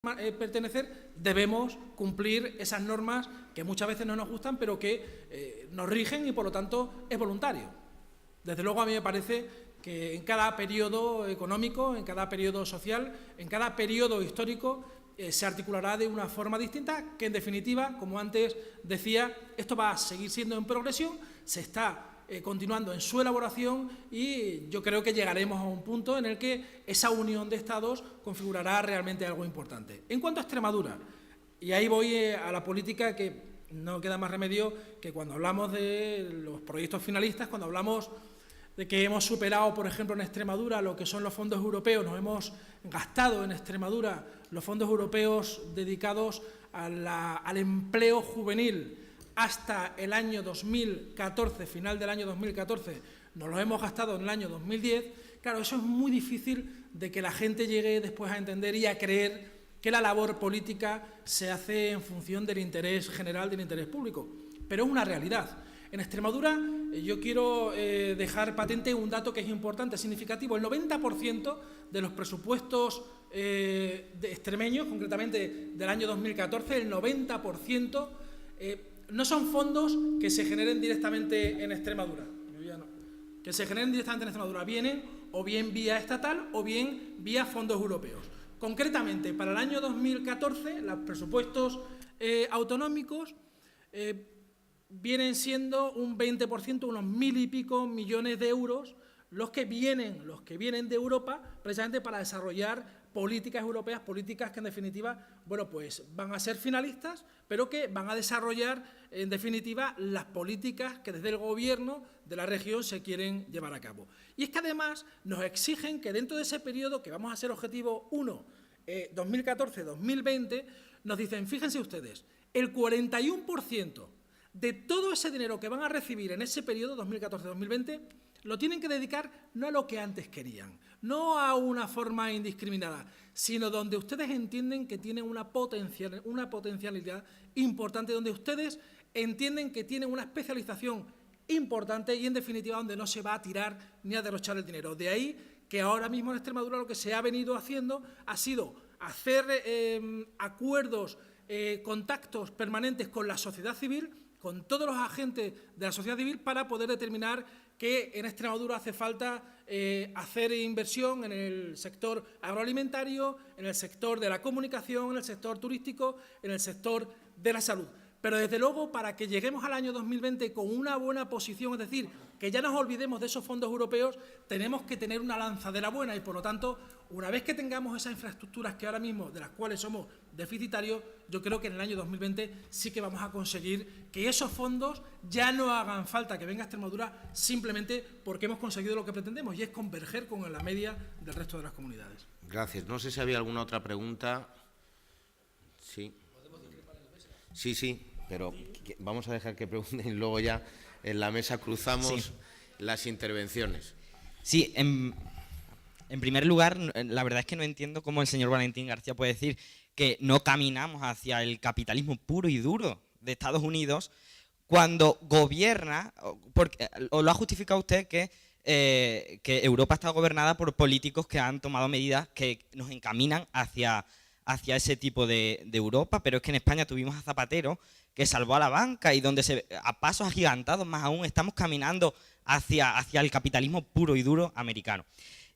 pertenecer, debemos cumplir esas normas que muchas veces no nos gustan, pero que nos rigen y, por lo tanto, es voluntario. Desde luego, a mí me parece que en cada periodo económico, en cada periodo social, en cada periodo histórico, se articulará de una forma distinta, que en definitiva, como antes decía, esto va a seguir siendo en progresión, se está continuando en su elaboración y yo creo que llegaremos a un punto en el que esa unión de Estados configurará realmente algo importante. En cuanto a Extremadura, y ahí voy a la política, que no queda más remedio que cuando hablamos de los proyectos finalistas, cuando hablamos de que hemos superado, por ejemplo, en Extremadura lo que son los fondos europeos, nos hemos gastado en Extremadura los fondos europeos dedicados al empleo juvenil hasta el año 2014, final del año 2014, nos los hemos gastado en el año 2010, claro, eso es muy difícil de que la gente llegue después a entender y a creer que la labor política se hace en función del interés general, del interés público, pero es una realidad. En Extremadura yo quiero dejar patente un dato que es importante, significativo. El 90% de los presupuestos extremeños, concretamente del año 2014, el 90% no son fondos que se generen directamente en Extremadura. Que se generen directamente en Extremadura. Vienen o bien vía estatal o bien vía fondos europeos. Concretamente, para el año 2014, los presupuestos autonómicos vienen siendo un 20%, unos 1.000 y pico millones de euros, los que vienen de Europa, precisamente para desarrollar políticas europeas, políticas que en definitiva, bueno, pues van a ser finalistas, pero que van a desarrollar en definitiva las políticas que desde el gobierno de la región se quieren llevar a cabo. Y es que además nos exigen que dentro de ese periodo, que vamos a ser objetivo 1, 2014-2020, nos dicen, fíjense ustedes, el 41% de todo ese dinero que van a recibir en ese periodo 2014-2020 lo tienen que dedicar no a lo que antes querían, no a una forma indiscriminada, sino donde ustedes entienden que tienen una potencialidad importante, donde ustedes entienden que tienen una especialización importante y, en definitiva, donde no se va a tirar ni a derrochar el dinero. De ahí que ahora mismo en Extremadura lo que se ha venido haciendo ha sido hacer acuerdos, contactos permanentes con la sociedad civil, con todos los agentes de la sociedad civil, para poder determinar que en Extremadura hace falta hacer inversión en el sector agroalimentario, en el sector de la comunicación, en el sector turístico, en el sector de la salud. Pero desde luego, para que lleguemos al año 2020 con una buena posición, es decir, que ya nos olvidemos de esos fondos europeos, tenemos que tener una lanzadera buena y, por lo tanto, una vez que tengamos esas infraestructuras que ahora mismo, de las cuales somos deficitarios, yo creo que en el año 2020 sí que vamos a conseguir que esos fondos ya no hagan falta que venga a Extremadura, simplemente porque hemos conseguido lo que pretendemos, y es converger con la media del resto de las comunidades. Gracias. No sé si había alguna otra pregunta. Sí. Sí, pero vamos a dejar que pregunten y luego ya en la mesa cruzamos las intervenciones. Sí, en primer lugar, la verdad es que no entiendo cómo el señor Valentín García puede decir que no caminamos hacia el capitalismo puro y duro de Estados Unidos cuando gobierna, porque o lo ha justificado usted que Europa está gobernada por políticos que han tomado medidas que nos encaminan hacia ese tipo de Europa, pero es que en España tuvimos a Zapatero, que salvó a la banca, y donde a pasos agigantados más aún estamos caminando hacia el capitalismo puro y duro americano.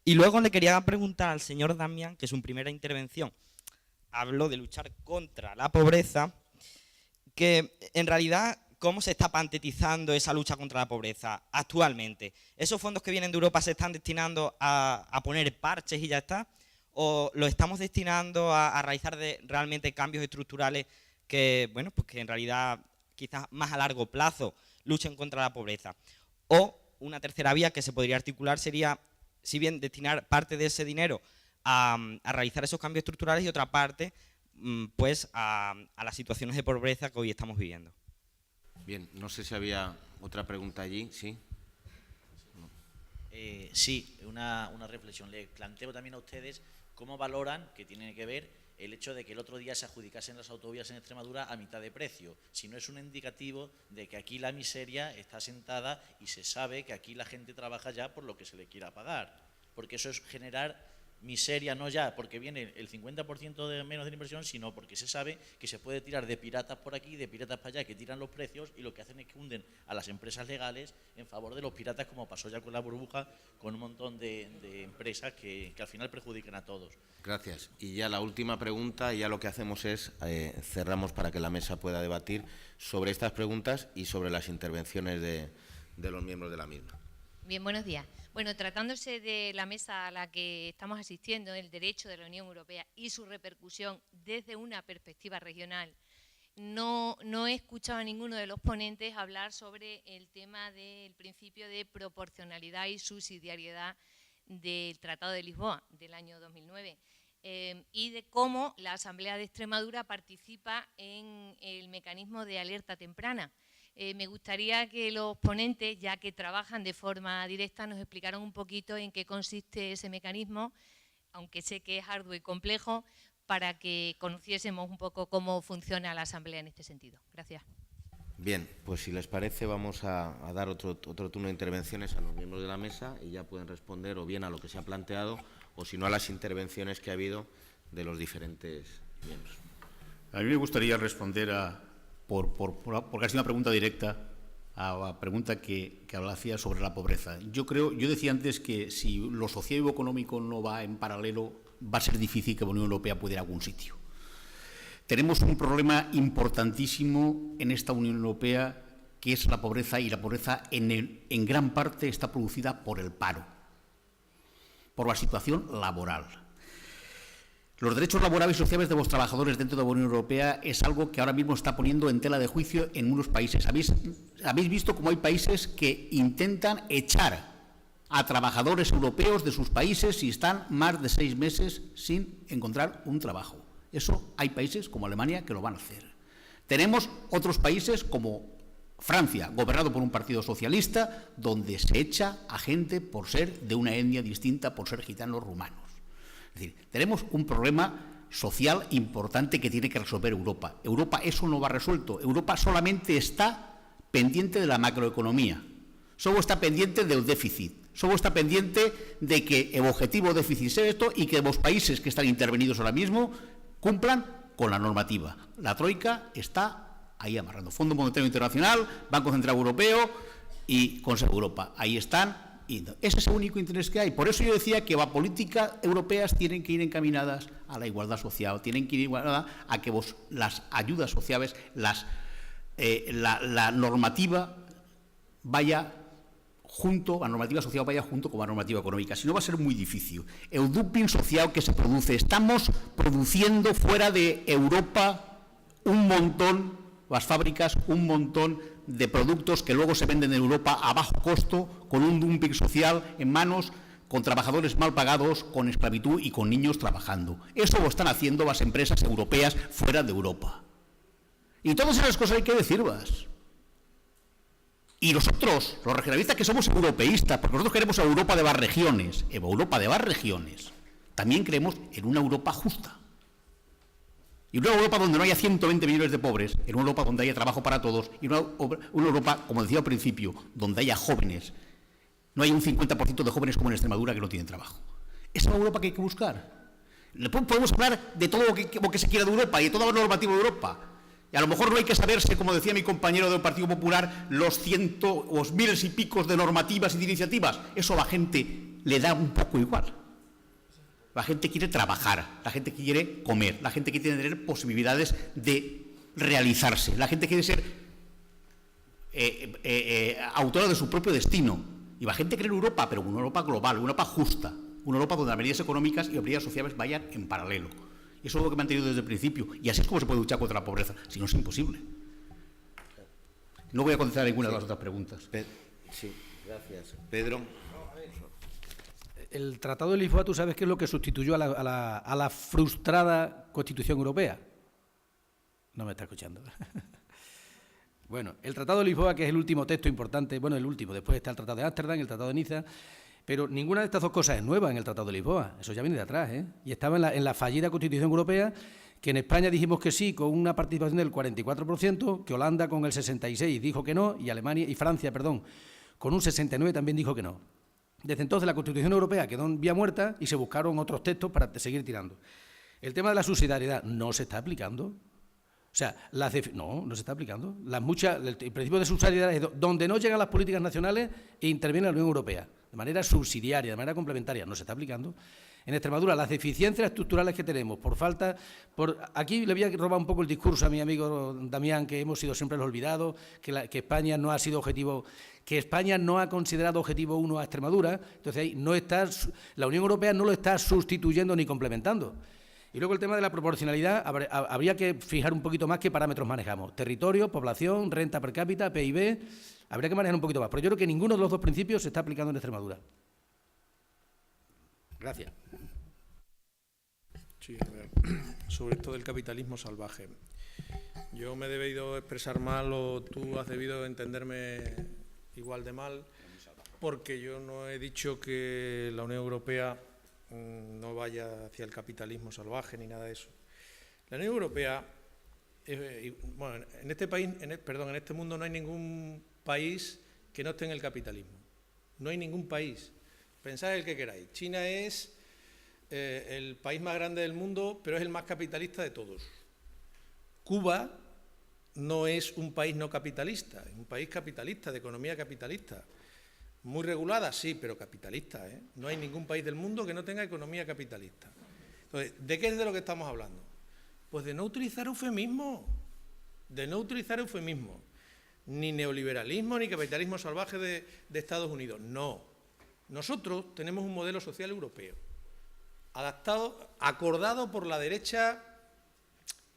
Y luego le quería preguntar al señor Damián, que en su primera intervención habló de luchar contra la pobreza, que en realidad cómo se está patetizando esa lucha contra la pobreza actualmente. ¿Esos fondos que vienen de Europa se están destinando a poner parches y ya está? ¿O lo estamos destinando a realizar realmente cambios estructurales que, bueno, pues que en realidad quizás más a largo plazo luchen contra la pobreza? O una tercera vía que se podría articular sería, si bien destinar parte de ese dinero a realizar esos cambios estructurales y otra parte pues a las situaciones de pobreza que hoy estamos viviendo. Bien, no sé si había otra pregunta allí, ¿sí? Sí, una reflexión. Le planteo también a ustedes cómo valoran, que tiene que ver, el hecho de que el otro día se adjudicasen las autovías en Extremadura a mitad de precio. Si no es un indicativo de que aquí la miseria está sentada y se sabe que aquí la gente trabaja ya por lo que se le quiera pagar. Porque eso es generar miseria, no ya porque viene el 50% de menos de la inversión, sino porque se sabe que se puede tirar de piratas por aquí, de piratas para allá, que tiran los precios y lo que hacen es que hunden a las empresas legales en favor de los piratas, como pasó ya con la burbuja, con un montón de empresas que al final perjudican a todos. Gracias. Y ya la última pregunta, y ya lo que hacemos es cerramos para que la mesa pueda debatir sobre estas preguntas y sobre las intervenciones de los miembros de la misma. Bien, buenos días. Bueno, tratándose de la mesa a la que estamos asistiendo, el derecho de la Unión Europea y su repercusión desde una perspectiva regional, no he escuchado a ninguno de los ponentes hablar sobre el tema del principio de proporcionalidad y subsidiariedad del Tratado de Lisboa del año 2009 y de cómo la Asamblea de Extremadura participa en el mecanismo de alerta temprana. Me gustaría que los ponentes, ya que trabajan de forma directa, nos explicaran un poquito en qué consiste ese mecanismo, aunque sé que es arduo y complejo, para que conociésemos un poco cómo funciona la Asamblea en este sentido. Gracias. Bien, pues si les parece vamos a dar otro turno de intervenciones a los miembros de la mesa y ya pueden responder o bien a lo que se ha planteado o si no a las intervenciones que ha habido de los diferentes miembros. A mí me gustaría responder porque ha sido una pregunta directa a la pregunta que hacía sobre la pobreza. Yo decía antes que si lo social y lo económico no va en paralelo, va a ser difícil que la Unión Europea pueda ir a algún sitio. Tenemos un problema importantísimo en esta Unión Europea, que es la pobreza, y la pobreza en gran parte está producida por el paro, por la situación laboral. Los derechos laborales y sociales de los trabajadores dentro de la Unión Europea es algo que ahora mismo está poniendo en tela de juicio en unos países. ¿Habéis visto cómo hay países que intentan echar a trabajadores europeos de sus países si están más de 6 meses sin encontrar un trabajo? Eso hay países como Alemania que lo van a hacer. Tenemos otros países como Francia, gobernado por un partido socialista, donde se echa a gente por ser de una etnia distinta, por ser gitanos rumanos. Es decir, tenemos un problema social importante que tiene que resolver Europa. Europa eso no va resuelto. Europa solamente está pendiente de la macroeconomía. Solo está pendiente del déficit. Solo está pendiente de que el objetivo de déficit sea esto y que los países que están intervenidos ahora mismo cumplan con la normativa. La Troika está ahí amarrando. Fondo Monetario Internacional, Banco Central Europeo y Consejo de Europa. Ahí están. Y ese es el único interés que hay. Por eso yo decía que las políticas europeas tienen que ir encaminadas a la igualdad social, tienen que ir encaminadas a que las ayudas sociales, la normativa vaya junto, la normativa social vaya junto con la normativa económica. Si no, va a ser muy difícil. El dumping social que se produce, estamos produciendo fuera de Europa un montón, las fábricas, un montón de productos que luego se venden en Europa a bajo costo, con un dumping social en manos, con trabajadores mal pagados, con esclavitud y con niños trabajando. Eso lo están haciendo las empresas europeas fuera de Europa. Y todas esas cosas hay que decirlas. Y nosotros, los regionalistas que somos europeístas, porque nosotros queremos Europa de las regiones, también creemos en una Europa justa. Y una Europa donde no haya 120 millones de pobres, en una Europa donde haya trabajo para todos, y una Europa, como decía al principio, donde haya jóvenes. No hay un 50% de jóvenes como en Extremadura que no tienen trabajo. Esa es la Europa que hay que buscar. Podemos hablar de todo lo que se quiera de Europa y de toda la normativa de Europa. Y a lo mejor no hay que saberse, como decía mi compañero del Partido Popular, los miles y picos de normativas y de iniciativas. Eso a la gente le da un poco igual. La gente quiere trabajar, la gente quiere comer, la gente quiere tener posibilidades de realizarse, la gente quiere ser autora de su propio destino. Y la gente quiere Europa, pero una Europa global, una Europa justa, una Europa donde las medidas económicas y las medidas sociales vayan en paralelo. Y eso es lo que me han tenido desde el principio. Y así es como se puede luchar contra la pobreza, si no es imposible. No voy a contestar ninguna de las otras preguntas. Sí, gracias. Pedro. El Tratado de Lisboa, ¿tú sabes qué es lo que sustituyó a la frustrada Constitución Europea? No me está escuchando. Bueno, el Tratado de Lisboa, que es el último texto importante, bueno, el último, después está el Tratado de Ámsterdam, el Tratado de Niza, pero ninguna de estas dos cosas es nueva en el Tratado de Lisboa, eso ya viene de atrás, ¿eh? Y estaba en la fallida Constitución Europea, que en España dijimos que sí, con una participación del 44%, que Holanda con el 66% dijo que no, y Francia, con un 69% también dijo que no. Desde entonces la Constitución Europea quedó en vía muerta y se buscaron otros textos para seguir tirando. El tema de la subsidiariedad no se está aplicando. O sea, no se está aplicando. El principio de subsidiariedad es donde no llegan las políticas nacionales e interviene la Unión Europea, de manera subsidiaria, de manera complementaria. No se está aplicando. En Extremadura, las deficiencias estructurales que tenemos, aquí le voy a robar un poco el discurso a mi amigo Damián, que hemos sido siempre los olvidados, que España no ha sido objetivo, que España no ha considerado objetivo 1 a Extremadura, entonces ahí la Unión Europea no lo está sustituyendo ni complementando. Y luego el tema de la proporcionalidad, habría que fijar un poquito más qué parámetros manejamos. Territorio, población, renta per cápita, PIB, habría que manejar un poquito más. Pero yo creo que ninguno de los dos principios se está aplicando en Extremadura. Gracias. Sí, a ver, sobre esto del capitalismo salvaje. Yo me he debido expresar mal o tú has debido entenderme igual de mal, porque yo no he dicho que la Unión Europea no vaya hacia el capitalismo salvaje ni nada de eso. La Unión Europea, bueno, en este país, en este mundo no hay ningún país que no esté en el capitalismo. No hay ningún país. Pensad el que queráis. China es el país más grande del mundo, pero es el más capitalista de todos. Cuba no es un país no capitalista, es un país capitalista, de economía capitalista. Muy regulada, sí, pero capitalista, ¿eh? No hay ningún país del mundo que no tenga economía capitalista. Entonces, ¿de qué es de lo que estamos hablando? Pues de no utilizar eufemismos, ni neoliberalismo ni capitalismo salvaje de Estados Unidos, no. Nosotros tenemos un modelo social europeo, acordado por la derecha,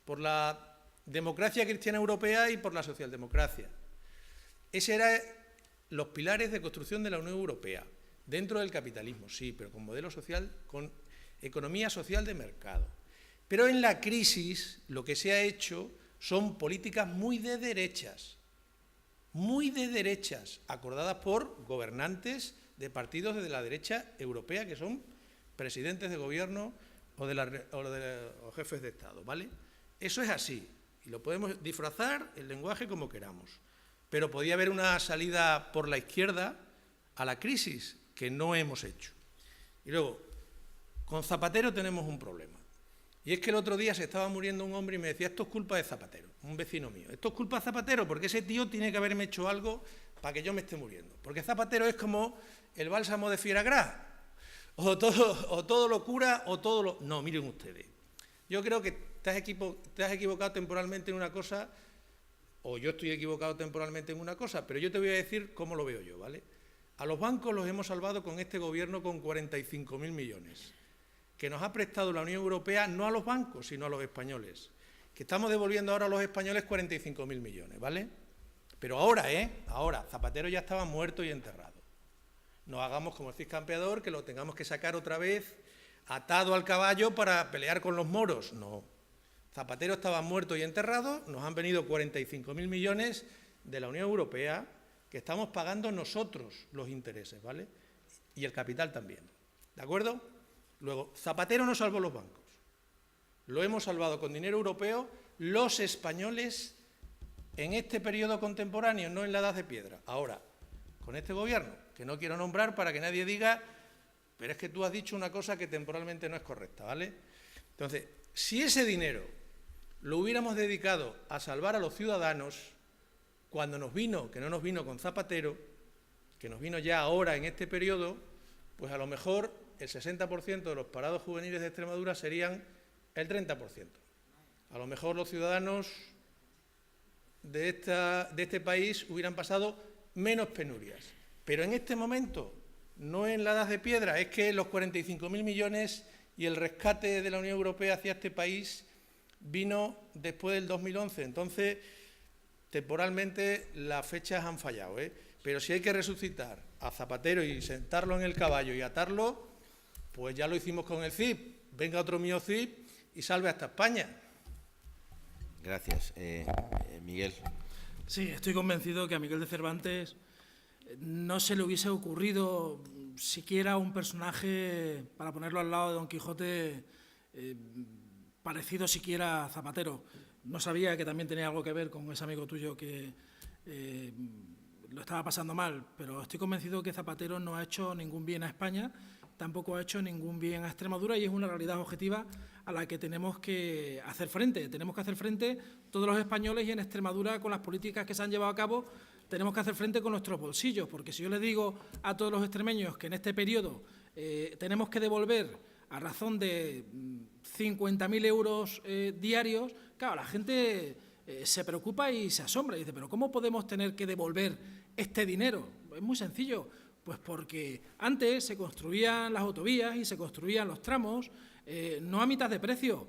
por la democracia cristiana europea y por la socialdemocracia. Ese era los pilares de construcción de la Unión Europea, dentro del capitalismo, sí, pero con modelo social, con economía social de mercado. Pero en la crisis lo que se ha hecho son políticas muy de derechas, acordadas por gobernantes de partidos de la derecha europea, que son presidentes de gobierno o jefes de Estado, ¿vale? Eso es así, y lo podemos disfrazar el lenguaje como queramos. Pero podía haber una salida por la izquierda a la crisis que no hemos hecho. Y luego, con Zapatero tenemos un problema. Y es que el otro día se estaba muriendo un hombre y me decía, esto es culpa de Zapatero, un vecino mío. Esto es culpa de Zapatero porque ese tío tiene que haberme hecho algo para que yo me esté muriendo. Porque Zapatero es como el bálsamo de Fieragrás. O todo lo cura o todo lo... No, miren ustedes. Yo creo que te has equivocado temporalmente en una cosa, o yo estoy equivocado temporalmente en una cosa, pero yo te voy a decir cómo lo veo yo, ¿vale? A los bancos los hemos salvado con este gobierno con 45.000 millones, que nos ha prestado la Unión Europea no a los bancos, sino a los españoles, que estamos devolviendo ahora a los españoles 45.000 millones, ¿vale? Pero ahora, Zapatero ya estaba muerto y enterrado. No hagamos como el Cid Campeador, que lo tengamos que sacar otra vez atado al caballo para pelear con los moros, no. Zapatero estaba muerto y enterrado, nos han venido 45.000 millones de la Unión Europea que estamos pagando nosotros los intereses, ¿vale? Y el capital también, ¿de acuerdo? Luego, Zapatero no salvó los bancos, lo hemos salvado con dinero europeo los españoles en este periodo contemporáneo, no en la Edad de Piedra. Ahora, con este gobierno, que no quiero nombrar para que nadie diga, pero es que tú has dicho una cosa que temporalmente no es correcta, ¿vale? Entonces, si ese dinero lo hubiéramos dedicado a salvar a los ciudadanos, cuando nos vino, que no nos vino con Zapatero, que nos vino ya ahora en este periodo, pues a lo mejor el 60% de los parados juveniles de Extremadura serían el 30%. A lo mejor los ciudadanos de este país hubieran pasado menos penurias. Pero en este momento, no en la Edad de Piedra, es que los 45.000 millones y el rescate de la Unión Europea hacia este país vino después del 2011. Entonces, temporalmente las fechas han fallado, ¿eh? Pero si hay que resucitar a Zapatero y sentarlo en el caballo y atarlo, pues ya lo hicimos con el CIP. Venga otro mío CIP y salve hasta España. Gracias. Miguel. Sí, estoy convencido que a Miguel de Cervantes no se le hubiese ocurrido siquiera un personaje, para ponerlo al lado de Don Quijote, parecido siquiera a Zapatero. No sabía que también tenía algo que ver con ese amigo tuyo que lo estaba pasando mal, pero estoy convencido que Zapatero no ha hecho ningún bien a España, tampoco ha hecho ningún bien a Extremadura y es una realidad objetiva a la que tenemos que hacer frente. Tenemos que hacer frente todos los españoles y en Extremadura con las políticas que se han llevado a cabo tenemos que hacer frente con nuestros bolsillos, porque si yo les digo a todos los extremeños que en este periodo tenemos que devolver a razón de 50.000 euros diarios, claro, la gente se preocupa y se asombra y dice, pero ¿cómo podemos tener que devolver este dinero? Es muy sencillo, pues porque antes se construían las autovías y se construían los tramos no a mitad de precio,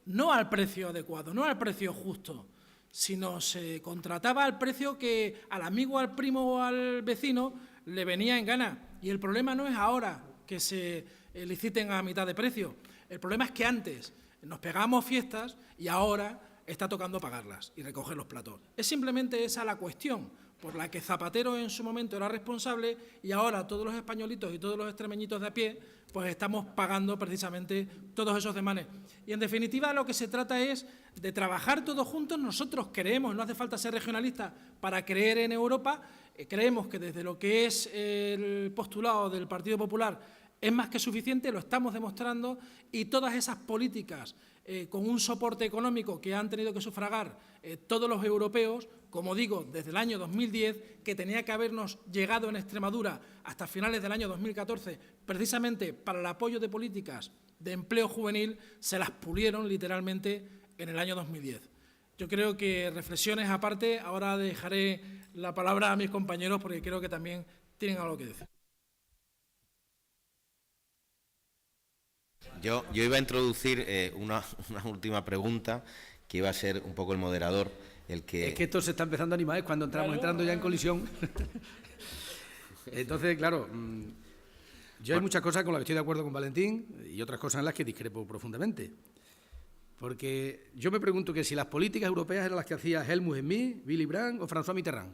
no al precio adecuado, no al precio justo, sino se contrataba al precio que al amigo, al primo o al vecino le venía en gana. Y el problema no es ahora que se liciten a mitad de precio, el problema es que antes nos pegábamos fiestas y ahora está tocando pagarlas y recoger los platos. Es simplemente esa la cuestión por la que Zapatero en su momento era responsable y ahora todos los españolitos y todos los extremeñitos de a pie pues estamos pagando precisamente todos esos demanes. Y en definitiva lo que se trata es de trabajar todos juntos. Nosotros creemos, no hace falta ser regionalistas para creer en Europa, creemos que desde lo que es el postulado del Partido Popular es más que suficiente, lo estamos demostrando y todas esas políticas con un soporte económico que han tenido que sufragar todos los europeos, como digo, desde el año 2010, que tenía que habernos llegado en Extremadura hasta finales del año 2014, precisamente para el apoyo de políticas de empleo juvenil, se las pulieron literalmente en el año 2010. Yo creo que reflexiones aparte, ahora dejaré la palabra a mis compañeros porque creo que también tienen algo que decir. Yo iba a introducir una última pregunta, que iba a ser un poco el moderador, el que... Es que esto se está empezando a animar, es cuando estamos entrando ya en colisión. Entonces, claro, yo hay muchas cosas con las que estoy de acuerdo con Valentín y otras cosas en las que discrepo profundamente. Porque yo me pregunto que si las políticas europeas eran las que hacía Helmut Schmidt, Willy Brandt o François Mitterrand.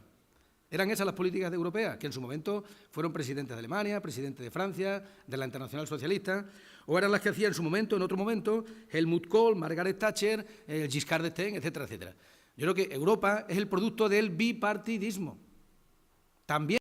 ¿Eran esas las políticas europeas? Que en su momento fueron presidentes de Alemania, presidentes de Francia, de la Internacional Socialista, o eran las que hacía en su momento, en otro momento, Helmut Kohl, Margaret Thatcher, Giscard d'Estaing, etcétera, etcétera. Yo creo que Europa es el producto del bipartidismo. También